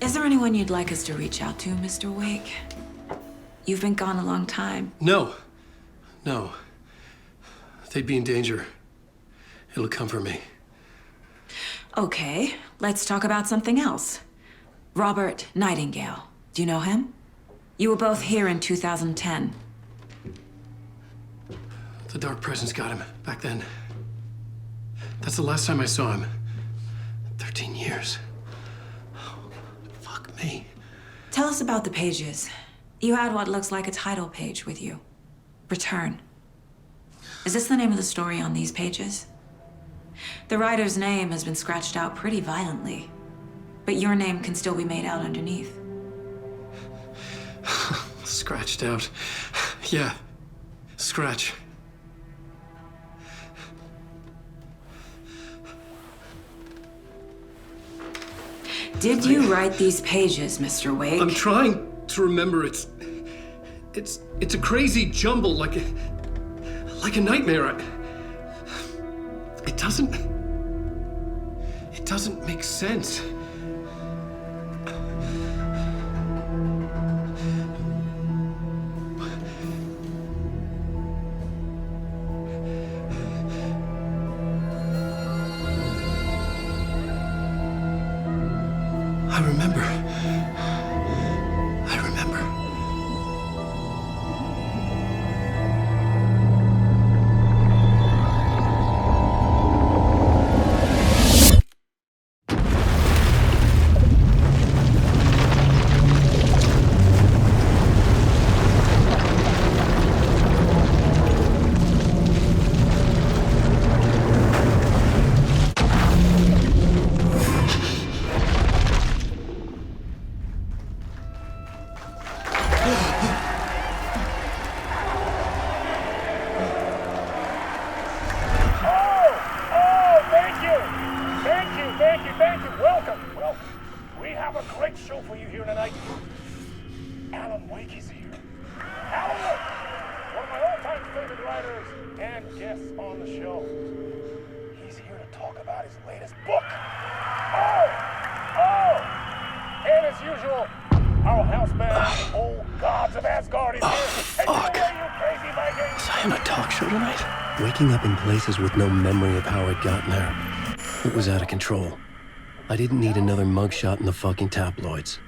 Is there anyone you'd like us to reach out to, Mr. Wake? You've been gone a long time. No. No. They'd be in danger. It'll come for me. Okay, let's talk about something else. Robert Nightingale. Do you know him? You were both here in 2010. The Dark Presence got him back then. That's the last time I saw him. 13 years. Oh, fuck me. Tell us about the pages. You had what looks like a title page with you. Return. Is this the name of the story on these pages? The writer's name has been scratched out pretty violently, but your name can still be made out underneath. Scratched out. Yeah. Scratch. Did you write these pages, Mr. Wake? I'm trying to remember. It's a crazy jumble, like a nightmare. It doesn't make sense. I remember. Waking up in places with no memory of how I'd gotten there. It was out of control. I didn't need another mugshot in the fucking tabloids.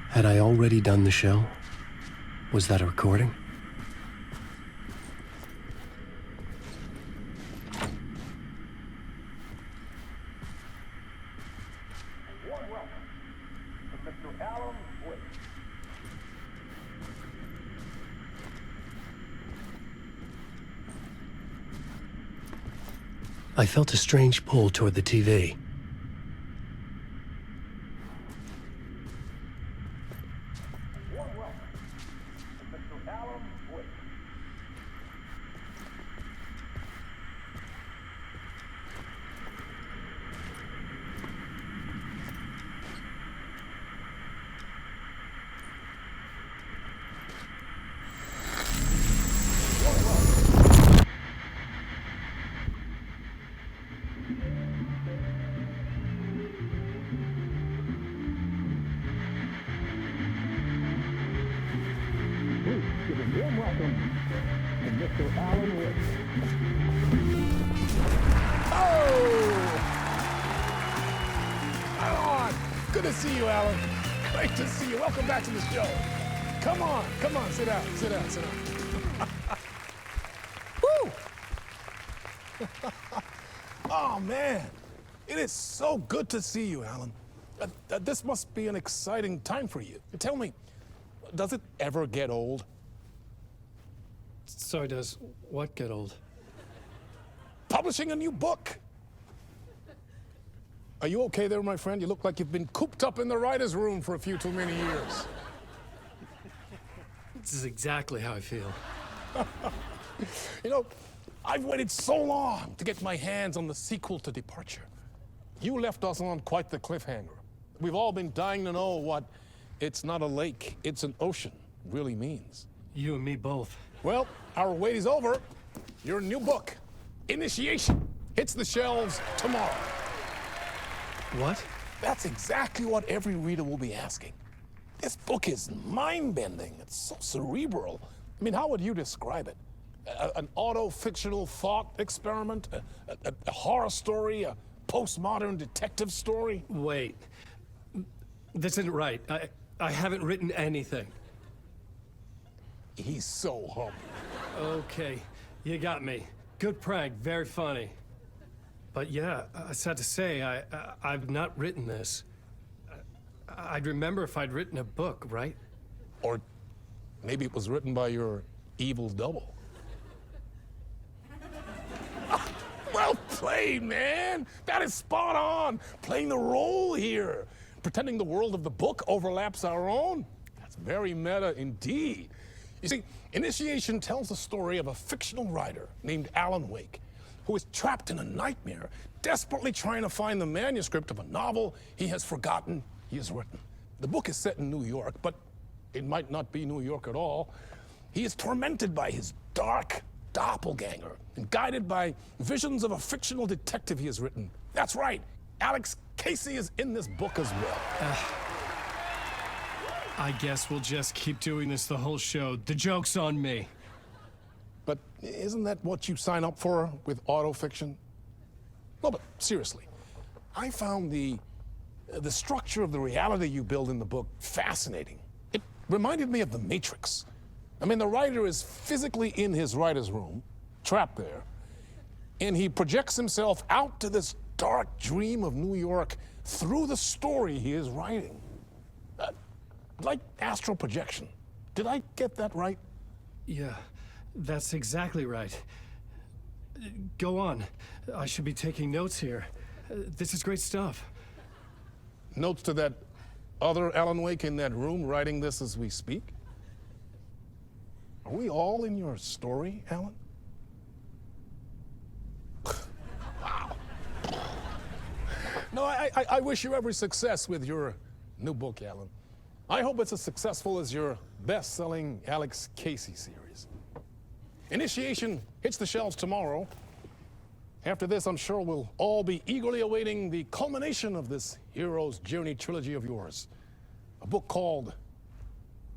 Had I already done the show? Was that a recording? I felt a strange pull toward the TV. Good to see you, Alan. Great to see you. Welcome back to the show. Come on, sit down. Woo! Oh, man. It is so good to see you, Alan. This must be an exciting time for you. Tell me, does it ever get old? So does what get old? Publishing a new book. Are you okay there, my friend? You look like you've been cooped up in the writer's room for a few too many years. This is exactly how I feel. You know, I've waited so long to get my hands on the sequel to Departure. You left us on quite the cliffhanger. We've all been dying to know what "it's not a lake, it's an ocean" really means. You and me both. Well, our wait is over. Your new book, Initiation, hits the shelves tomorrow. What? That's exactly what every reader will be asking. This book is mind-bending. It's so cerebral. I mean, how would you describe it? An auto-fictional thought experiment? A horror story? A postmodern detective story? Wait. This isn't right. I haven't written anything. He's so humble. Okay, you got me. Good prank, very funny. But yeah, sad to say, I've not written this. I'd remember if I'd written a book, right? Or maybe it was written by your evil double. Well played, man! That is spot on! Playing the role here. Pretending the world of the book overlaps our own. That's very meta indeed. You see, Initiation tells the story of a fictional writer named Alan Wake, who is trapped in a nightmare, desperately trying to find the manuscript of a novel he has forgotten he has written. The book is set in New York, but it might not be New York at all. He is tormented by his dark doppelganger and guided by visions of a fictional detective he has written. That's right, Alex Casey is in this book as well. I guess we'll just keep doing this the whole show. The joke's on me. But isn't that what you sign up for with autofiction? No, but seriously, I found the structure of the reality you build in the book fascinating. It reminded me of The Matrix. I mean, the writer is physically in his writer's room, trapped there, and he projects himself out to this dark dream of New York through the story he is writing. Like astral projection. Did I get that right? Yeah, that's exactly right. Go on. I should be taking notes here. This is great stuff. Notes to that other Alan Wake in that room writing this as we speak? Are we all in your story, Alan? Wow. No, I wish you every success with your new book, Alan. I hope it's as successful as your best-selling Alex Casey series. Initiation hits the shelves tomorrow. After this, I'm sure we'll all be eagerly awaiting the culmination of this hero's journey trilogy of yours. A book called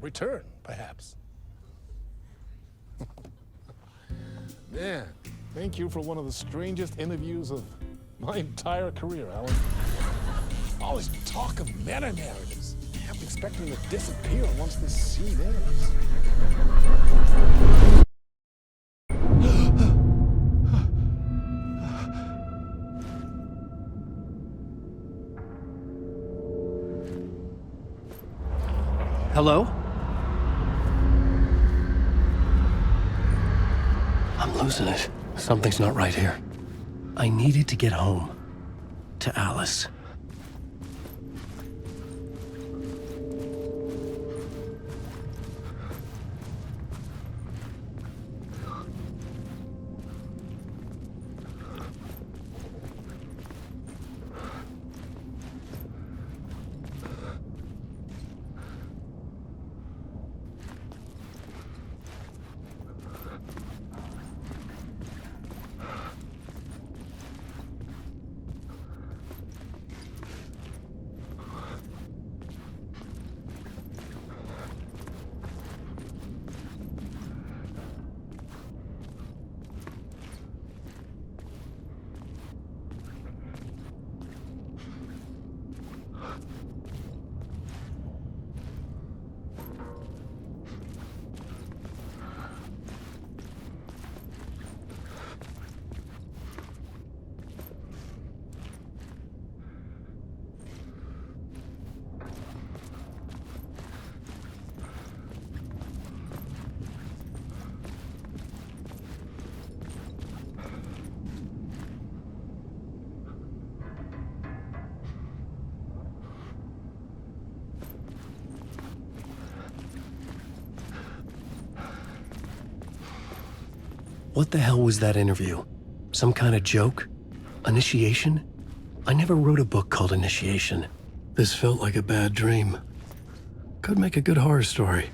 Return, perhaps. Man, thank you for one of the strangest interviews of my entire career, Alan. All this talk of meta-narratives. I'm expecting to disappear once this scene ends. Hello? I'm losing it. Something's not right here. I needed to get home. To Alice. What the hell was that interview? Some kind of joke? Initiation? I never wrote a book called Initiation. This felt like a bad dream. Could make a good horror story.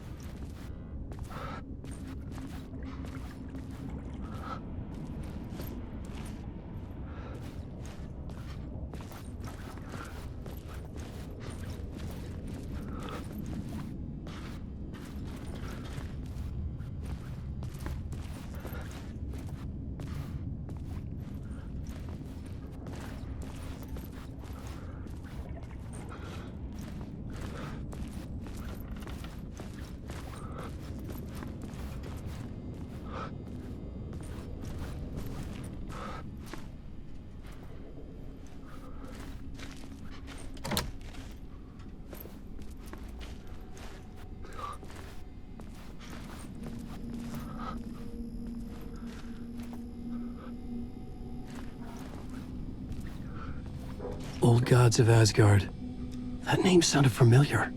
Old Gods of Asgard. That name sounded familiar.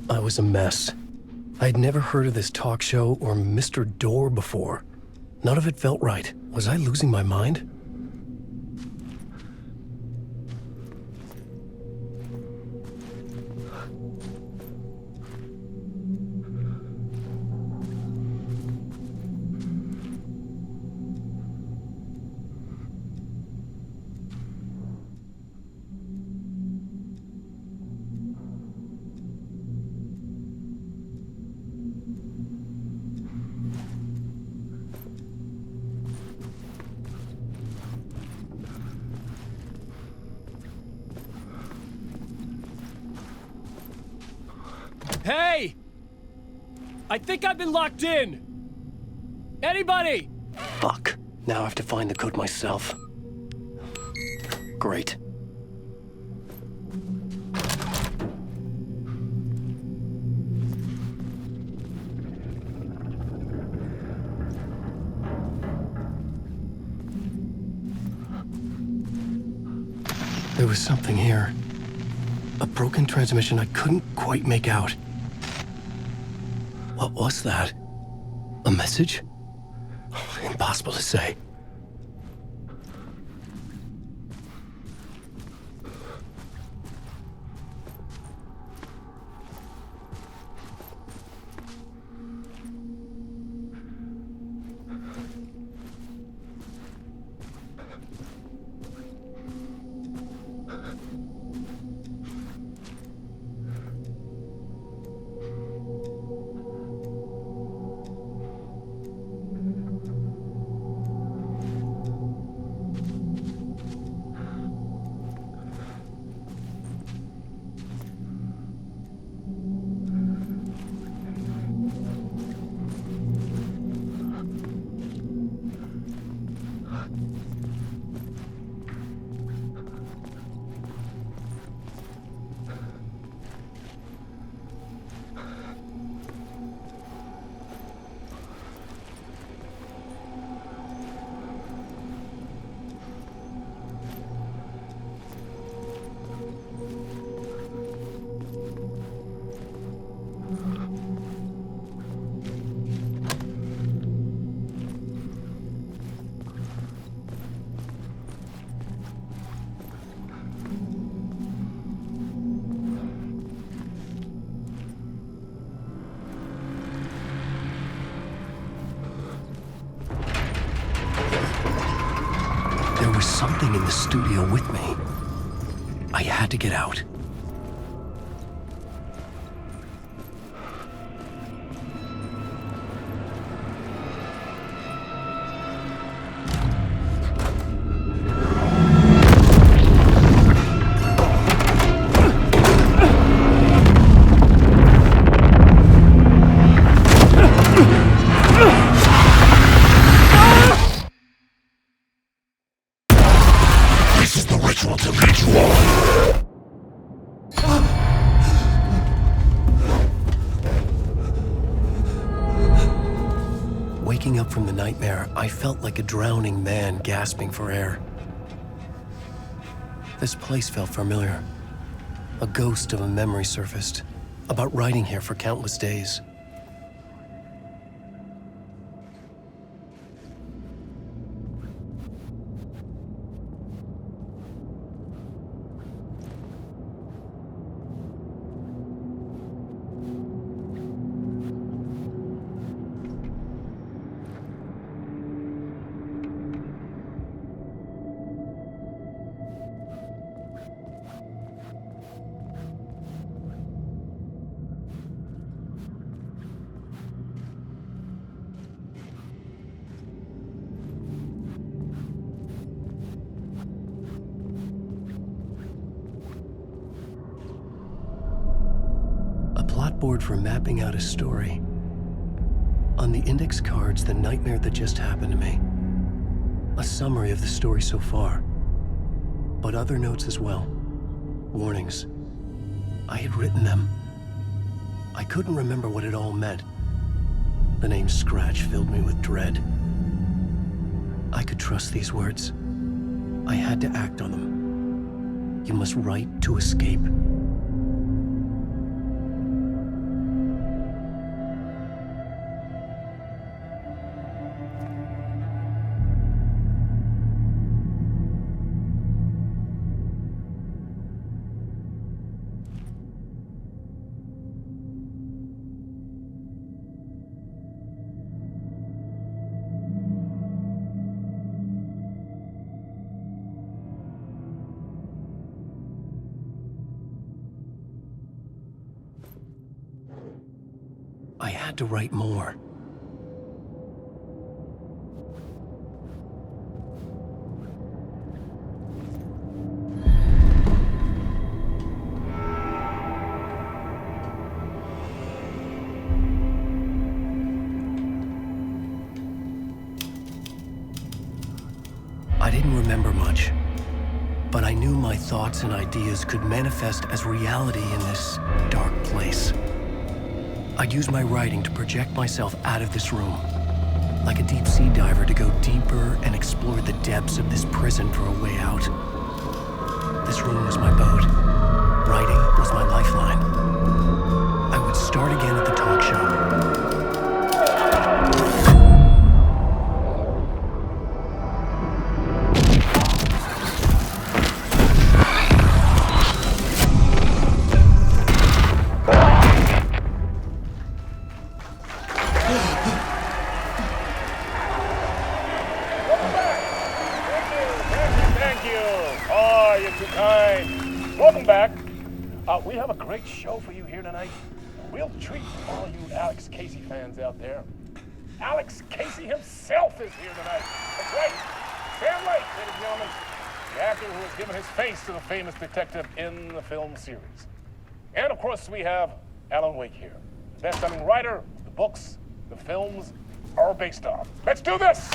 I was a mess. I'd never heard of this talk show or Mr. Door before. None of it felt right. Was I losing my mind? Hey! I think I've been locked in! Anybody? Fuck. Now I have to find the code myself. Great. There was something here. A broken transmission I couldn't quite make out. What was that? A message? Impossible to say. Something in the studio with me. I had to get out. Waking up from the nightmare, I felt like a drowning man gasping for air. This place felt familiar. A ghost of a memory surfaced, about riding here for countless days. clipboard for mapping out a story. On the index cards, the nightmare that just happened to me. A summary of the story so far. But other notes as well. Warnings. I had written them. I couldn't remember what it all meant. The name Scratch filled me with dread. I could trust these words. I had to act on them. You must write to escape. I had to write more. I didn't remember much, but I knew my thoughts and ideas could manifest as reality in this dark place. I'd use my writing to project myself out of this room, like a deep sea diver to go deeper and explore the depths of this prison for a way out. This room was my boat. Writing was my lifeline. I would start again at the talk show. We have a great show for you here tonight. We'll treat all you Alex Casey fans out there. Alex Casey himself is here tonight. That's right. Sam Lake, ladies and gentlemen, the actor who has given his face to the famous detective in the film series. And of course, we have Alan Wake here, the best-selling writer, the books, the films are based on. Let's do this!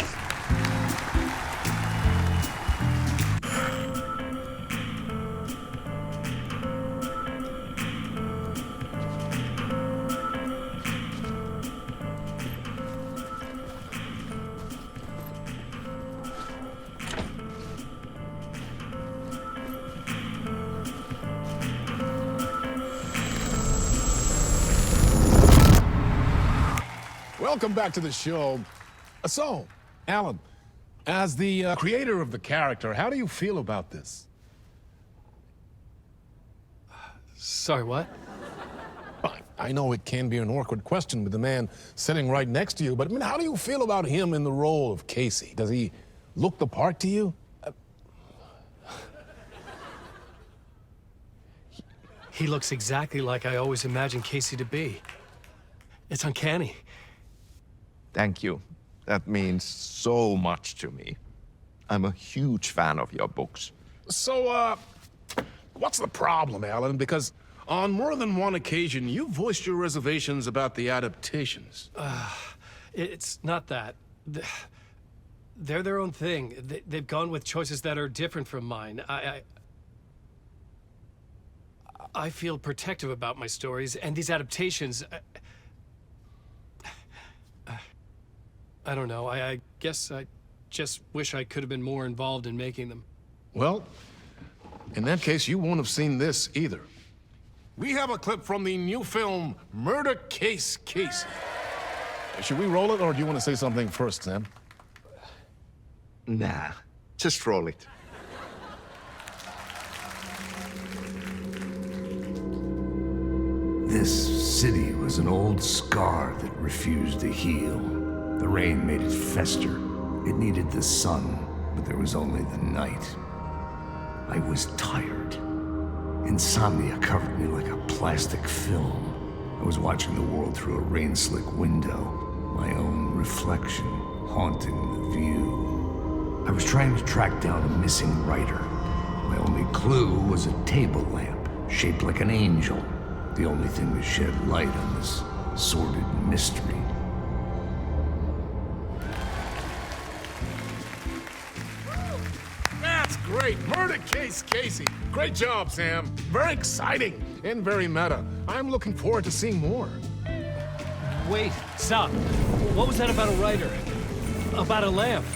Welcome back to the show. So, Alan, as the creator of the character, how do you feel about this? Sorry, what? I know it can be an awkward question with the man sitting right next to you, but I mean, how do you feel about him in the role of Casey? Does he look the part to you? He looks exactly like I always imagined Casey to be. It's uncanny. Thank you. That means so much to me. I'm a huge fan of your books. So, what's the problem, Alan? Because on more than one occasion, you voiced your reservations about the adaptations. It's not that. They're their own thing. They've gone with choices that are different from mine. I feel protective about my stories, and these adaptations... I don't know. I guess I just wish I could have been more involved in making them. Well, in that case, you won't have seen this either. We have a clip from the new film, Murder Case Casey. Should we roll it, or do you want to say something first, Sam? Nah, just roll it. This city was an old scar that refused to heal. The rain made it fester. It needed the sun, but there was only the night. I was tired. Insomnia covered me like a plastic film. I was watching the world through a rain-slick window, my own reflection haunting the view. I was trying to track down a missing writer. My only clue was a table lamp, shaped like an angel. The only thing to shed light on this sordid mystery. That's great. Murder case, Casey. Great job, Sam. Very exciting and very meta. I'm looking forward to seeing more. Wait, stop. What was that about a writer? About a lamp?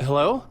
Hello?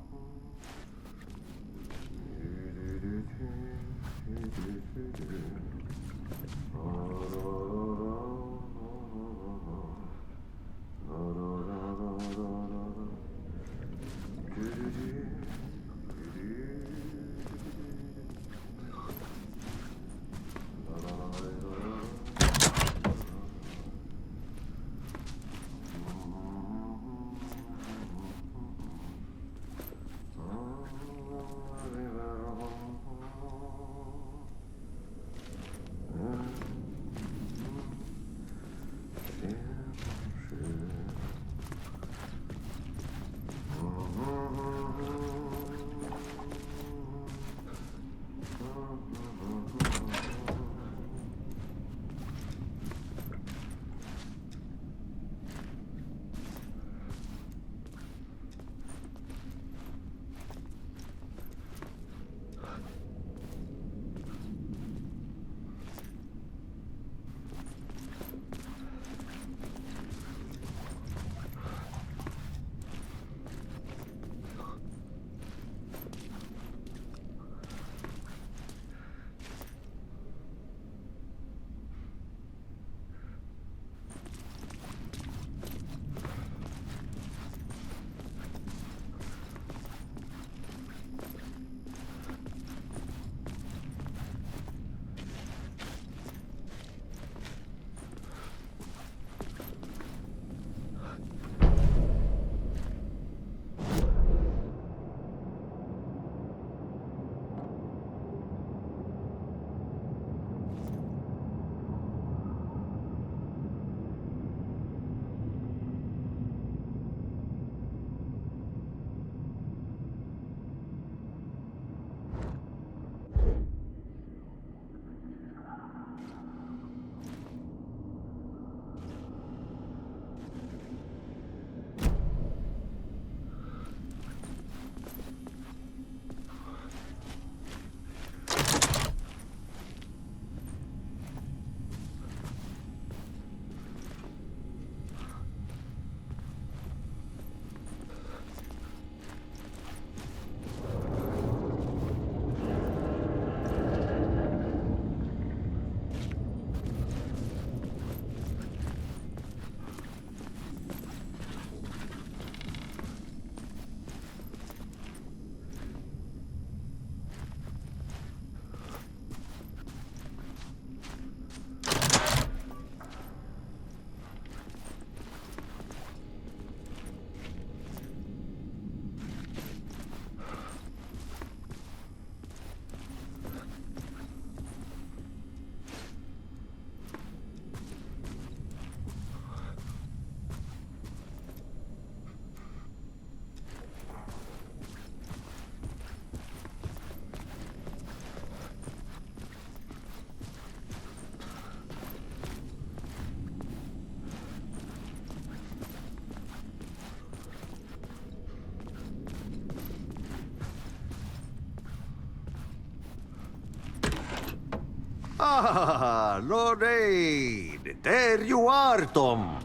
Ah, Lorraine! There you are, Tom.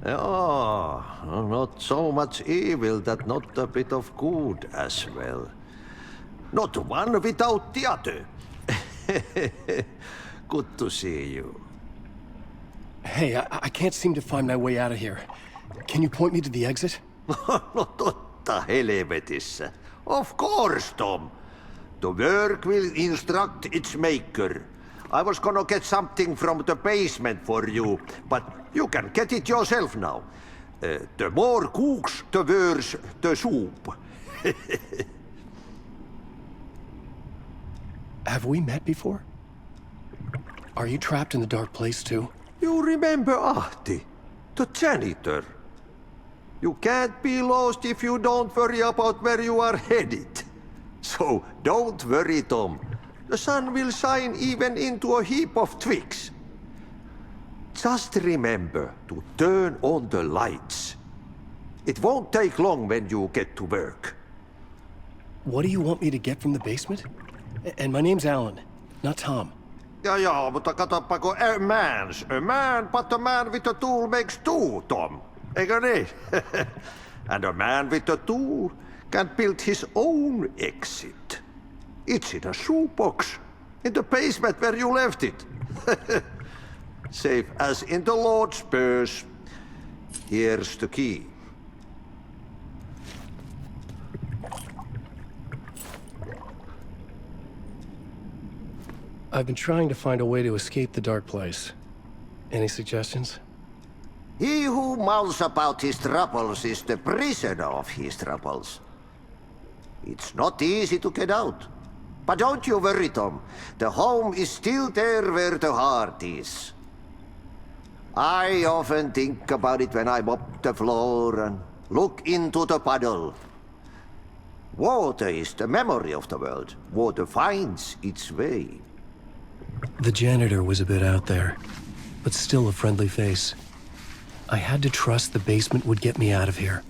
Oh, not so much evil that not a bit of good as well. Not one without the other. Good to see you. Hey, I can't seem to find my way out of here. Can you point me to the exit? No totta helvetissä. Of course, Tom. The work will instruct its maker. I was gonna get something from the basement for you, but you can get it yourself now. The more cooks, the worse the soup. Have we met before? Are you trapped in the dark place too? You remember Ahti, the janitor. You can't be lost if you don't worry about where you are headed. So don't worry, Tom. The sun will shine even into a heap of twigs. Just remember to turn on the lights. It won't take long when you get to work. What do you want me to get from the basement? And my name's Alan, not Tom. Ja, mutta katsopako a man, but a man with a tool makes two, Tom. Eikö niin? And a man with a tool can build his own exit. It's in a shoebox, in the basement where you left it. Safe as in the Lord's purse. Here's the key. I've been trying to find a way to escape the dark place. Any suggestions? He who mouths about his troubles is the prisoner of his troubles. It's not easy to get out. But don't you worry, Tom. The home is still there where the heart is. I often think about it when I mop the floor and look into the puddle. Water is the memory of the world. Water finds its way. The janitor was a bit out there, but still a friendly face. I had to trust the basement would get me out of here.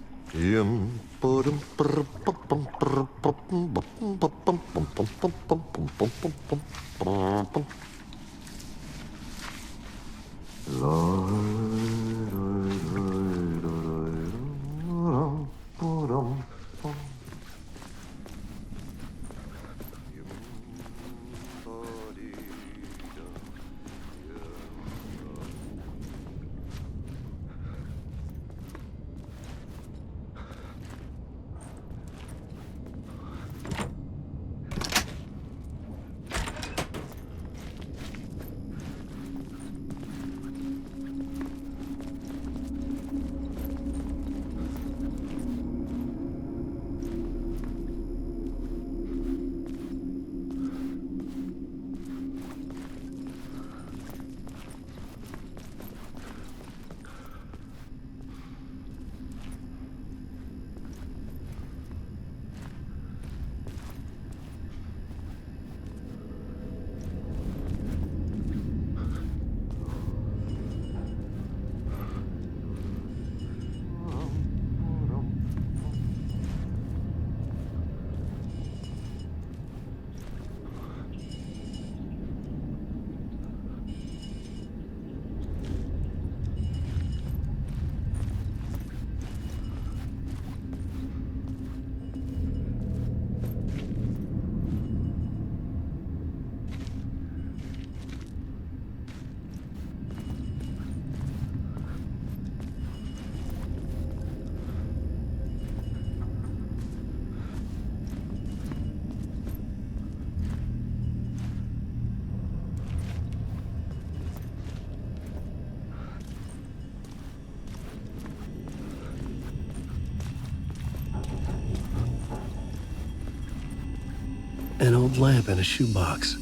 An old lamp in a shoebox.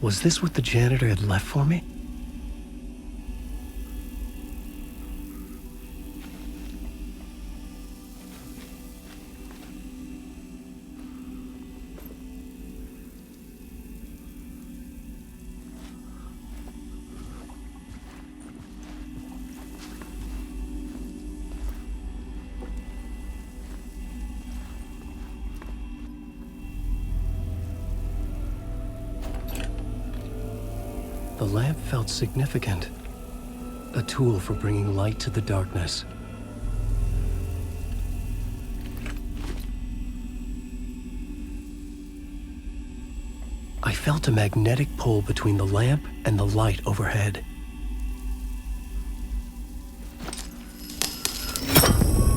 Was this what the janitor had left for me? The lamp felt significant. A tool for bringing light to the darkness. I felt a magnetic pull between the lamp and the light overhead.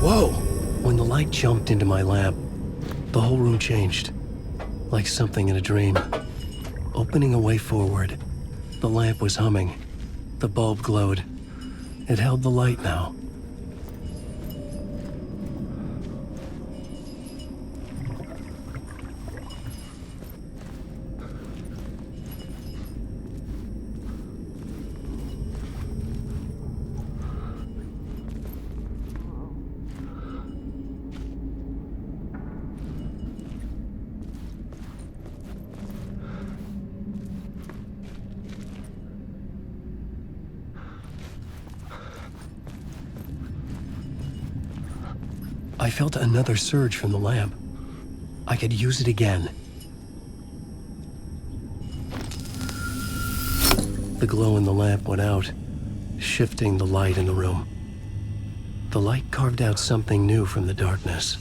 Whoa! When the light jumped into my lamp, the whole room changed, like something in a dream. Opening a way forward, the lamp was humming. The bulb glowed. It held the light now. I felt another surge from the lamp. I could use it again. The glow in the lamp went out, shifting the light in the room. The light carved out something new from the darkness.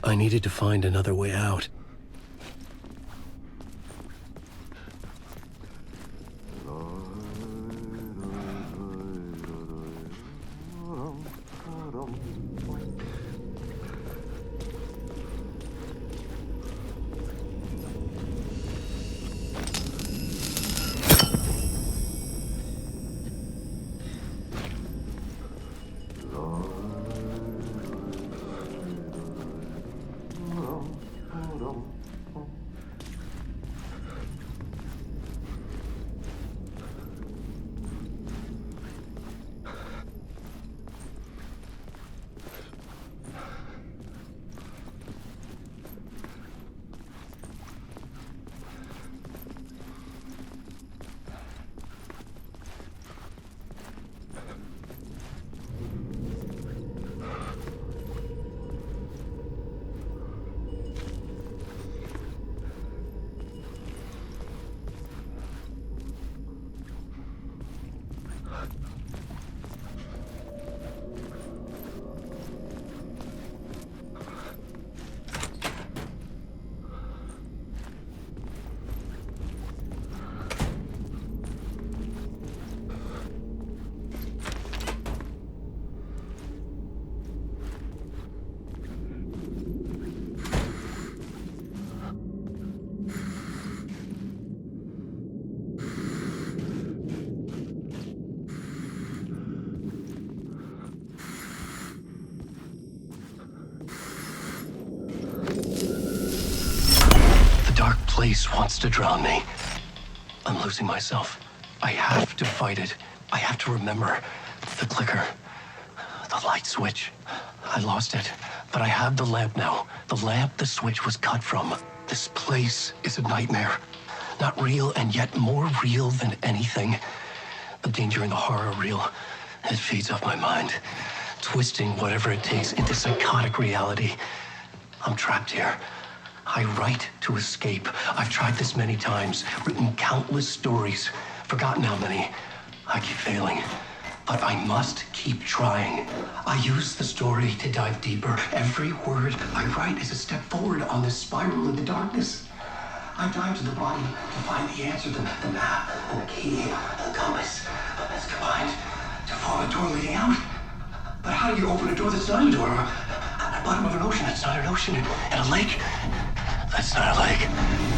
I needed to find another way out. beast wants to drown me. I'm losing myself. I have to fight it. I have to remember the clicker, the light switch. I lost it, but I have the lamp now. The lamp the switch was cut from. This place is a nightmare. Not real, and yet more real than anything. The danger and the horror are real. It feeds off my mind, twisting whatever it takes into psychotic reality. I'm trapped here. I write to escape. I've tried this many times, written countless stories, forgotten how many. I keep failing, but I must keep trying. I use the story to dive deeper. Every word I write is a step forward on this spiral in the darkness. I dive to the bottom to find the answer, the map, and the key, and the compass. It's combined to form a door leading out. But how do you open a door that's not a door? At the bottom of an ocean that's not an ocean, and a lake that's not a lake.